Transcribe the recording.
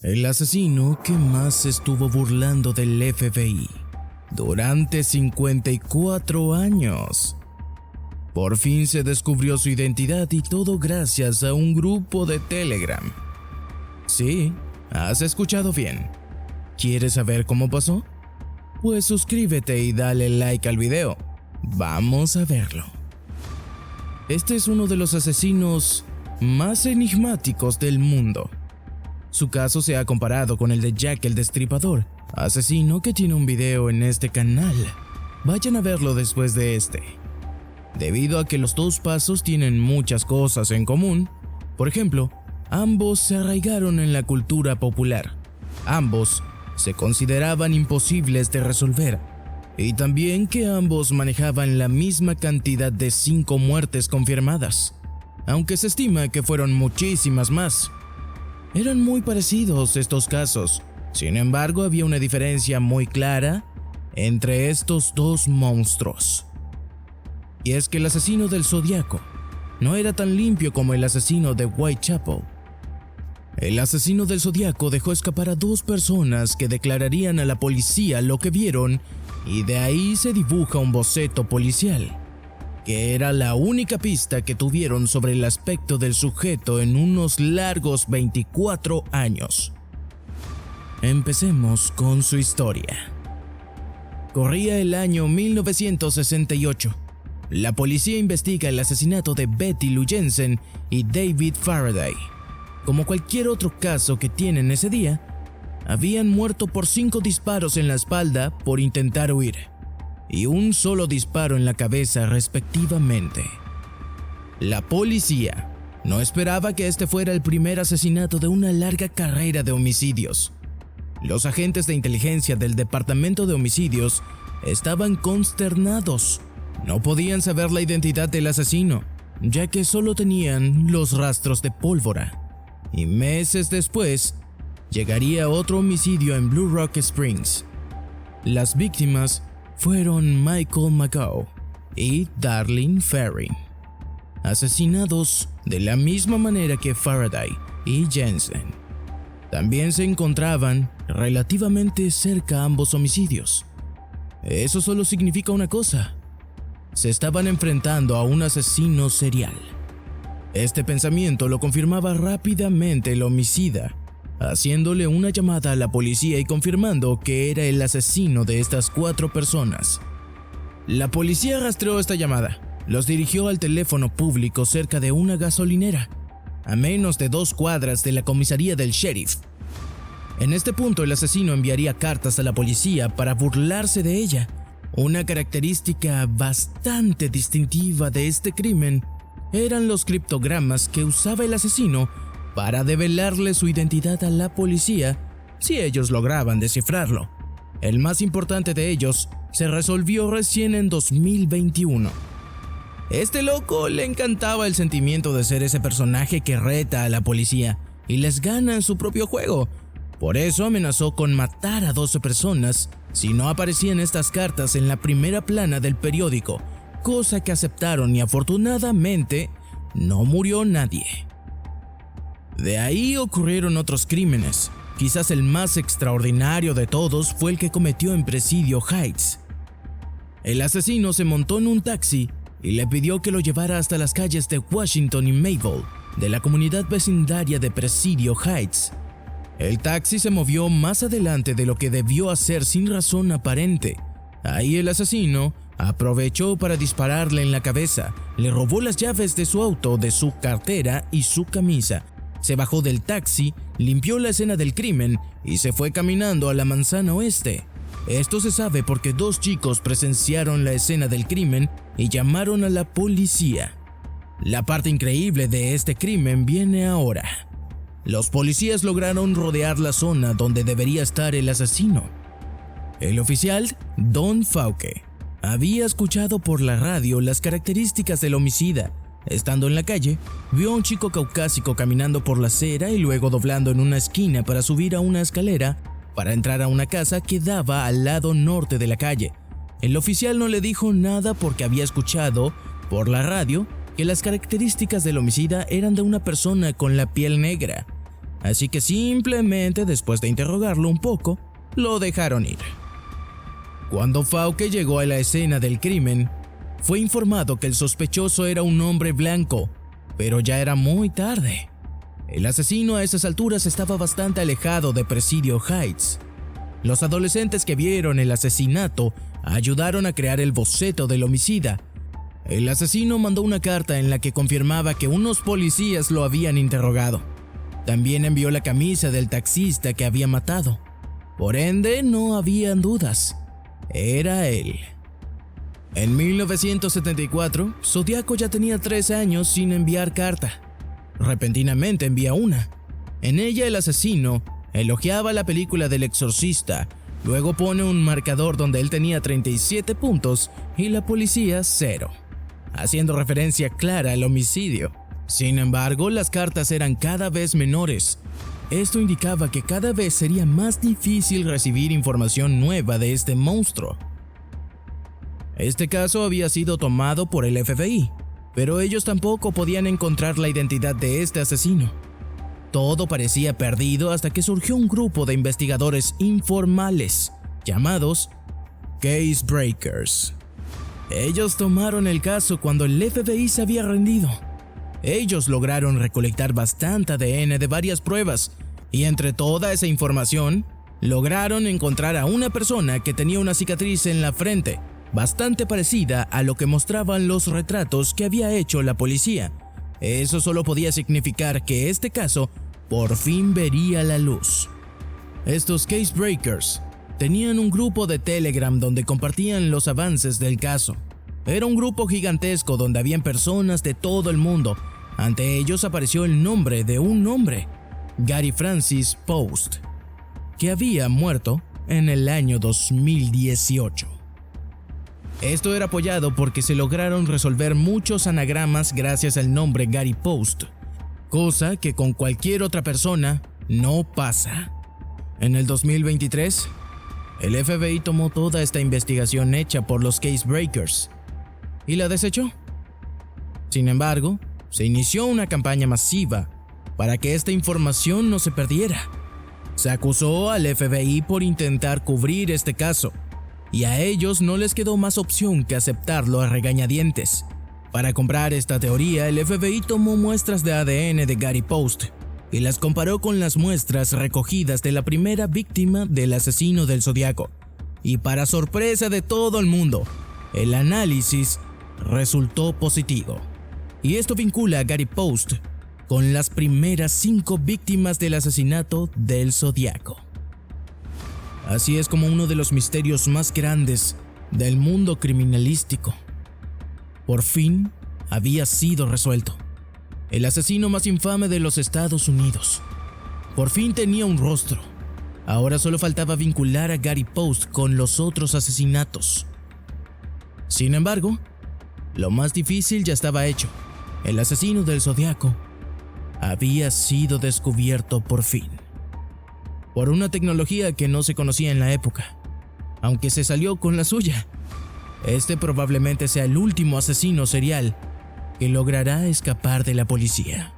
El asesino que más se estuvo burlando del FBI durante 54 años. Por fin se descubrió su identidad y todo gracias a un grupo de Telegram. Sí, has escuchado bien. ¿Quieres saber cómo pasó? Pues suscríbete y dale like al video. Vamos a verlo. Este es uno de los asesinos más enigmáticos del mundo. Su caso se ha comparado con el de Jack el Destripador, asesino que tiene un video en este canal. Vayan a verlo después de este. Debido a que los dos pasos tienen muchas cosas en común, por ejemplo, ambos se arraigaron en la cultura popular. Ambos se consideraban imposibles de resolver, y también que ambos manejaban la misma cantidad de 5 muertes confirmadas, aunque se estima que fueron muchísimas más. Eran muy parecidos estos casos, sin embargo había una diferencia muy clara entre estos dos monstruos. Y es que el asesino del Zodiaco no era tan limpio como el asesino de Whitechapel. El asesino del Zodiaco dejó escapar a 2 personas que declararían a la policía lo que vieron, y de ahí se dibuja un boceto policial, que era la única pista que tuvieron sobre el aspecto del sujeto en unos largos 24 años. Empecemos con su historia. Corría el año 1968. La policía investiga el asesinato de Betty Lou Jensen y David Faraday. Como cualquier otro caso que tienen ese día, habían muerto por 5 disparos en la espalda por intentar huir, y un solo disparo en la cabeza respectivamente. La policía no esperaba que este fuera el primer asesinato de una larga carrera de homicidios. Los agentes de inteligencia del Departamento de Homicidios estaban consternados. No podían saber la identidad del asesino, ya que solo tenían los rastros de pólvora. Y meses después, llegaría otro homicidio en Blue Rock Springs. Las víctimas fueron Michael McGough y Darlene Ferrin, asesinados de la misma manera que Faraday y Jensen. También se encontraban relativamente cerca ambos homicidios. Eso solo significa una cosa: se estaban enfrentando a un asesino serial. Este pensamiento lo confirmaba rápidamente el homicida, haciéndole una llamada a la policía y confirmando que era el asesino de estas 4 personas. La policía rastreó esta llamada, los dirigió al teléfono público cerca de una gasolinera, a menos de 2 cuadras de la comisaría del sheriff. En este punto el asesino enviaría cartas a la policía para burlarse de ella. Una característica bastante distintiva de este crimen eran los criptogramas que usaba el asesino para develarle su identidad a la policía si ellos lograban descifrarlo. El más importante de ellos se resolvió recién en 2021. Este loco le encantaba el sentimiento de ser ese personaje que reta a la policía y les gana en su propio juego. Por eso amenazó con matar a 12 personas si no aparecían estas cartas en la primera plana del periódico, cosa que aceptaron y afortunadamente no murió nadie. De ahí ocurrieron otros crímenes. Quizás el más extraordinario de todos fue el que cometió en Presidio Heights. El asesino se montó en un taxi y le pidió que lo llevara hasta las calles de Washington y Maple, de la comunidad vecindaria de Presidio Heights. El taxi se movió más adelante de lo que debió hacer sin razón aparente. Ahí el asesino aprovechó para dispararle en la cabeza, le robó las llaves de su auto, de su cartera y su camisa. Se bajó del taxi, limpió la escena del crimen y se fue caminando a la manzana oeste. Esto se sabe porque 2 chicos presenciaron la escena del crimen y llamaron a la policía. La parte increíble de este crimen viene ahora. Los policías lograron rodear la zona donde debería estar el asesino. El oficial, Don Fauke, había escuchado por la radio las características del homicida. Estando en la calle, vio a un chico caucásico caminando por la acera y luego doblando en una esquina para subir a una escalera para entrar a una casa que daba al lado norte de la calle. El oficial no le dijo nada porque había escuchado por la radio que las características del homicida eran de una persona con la piel negra. así que simplemente después de interrogarlo un poco, lo dejaron ir. Cuando Fauke llegó a la escena del crimen, fue informado que el sospechoso era un hombre blanco, pero ya era muy tarde. El asesino a esas alturas estaba bastante alejado de Presidio Heights. Los adolescentes que vieron el asesinato ayudaron a crear el boceto del homicida. El asesino mandó una carta en la que confirmaba que unos policías lo habían interrogado. También envió la camisa del taxista que había matado. Por ende, no habían dudas. Era él. En 1974, Zodiaco ya tenía 3 años sin enviar carta. Repentinamente envía una. En ella el asesino elogiaba la película del exorcista, luego pone un marcador donde él tenía 37 puntos y la policía 0, haciendo referencia clara al homicidio. Sin embargo, las cartas eran cada vez menores. Esto indicaba que cada vez sería más difícil recibir información nueva de este monstruo. Este caso había sido tomado por el FBI, pero ellos tampoco podían encontrar la identidad de este asesino. Todo parecía perdido hasta que surgió un grupo de investigadores informales, llamados Case Breakers. Ellos tomaron el caso cuando el FBI se había rendido. Ellos lograron recolectar bastante ADN de varias pruebas, y entre toda esa información, lograron encontrar a una persona que tenía una cicatriz en la frente, bastante parecida a lo que mostraban los retratos que había hecho la policía. Eso solo podía significar que este caso por fin vería la luz. Estos Case Breakers tenían un grupo de Telegram donde compartían los avances del caso. Era un grupo gigantesco donde habían personas de todo el mundo. Ante ellos apareció el nombre de un hombre, Gary Francis Post, que había muerto en el año 2018. Esto era apoyado porque se lograron resolver muchos anagramas gracias al nombre Gary Post, cosa que con cualquier otra persona no pasa. En el 2023, el FBI tomó toda esta investigación hecha por los Case Breakers y la desechó. Sin embargo, se inició una campaña masiva para que esta información no se perdiera. Se acusó al FBI por intentar cubrir este caso, y a ellos no les quedó más opción que aceptarlo a regañadientes. Para comprar esta teoría, el FBI tomó muestras de ADN de Gary Post y las comparó con las muestras recogidas de la primera víctima del asesino del Zodiaco. Y para sorpresa de todo el mundo, el análisis resultó positivo. Y esto vincula a Gary Post con las primeras 5 víctimas del asesinato del Zodiaco. Así es como uno de los misterios más grandes del mundo criminalístico por fin había sido resuelto. El asesino más infame de los Estados Unidos por fin tenía un rostro. Ahora solo faltaba vincular a Gary Post con los otros asesinatos. Sin embargo, lo más difícil ya estaba hecho. El asesino del Zodiaco había sido descubierto por fin, por una tecnología que no se conocía en la época, aunque se salió con la suya. Este probablemente sea el último asesino serial que logrará escapar de la policía.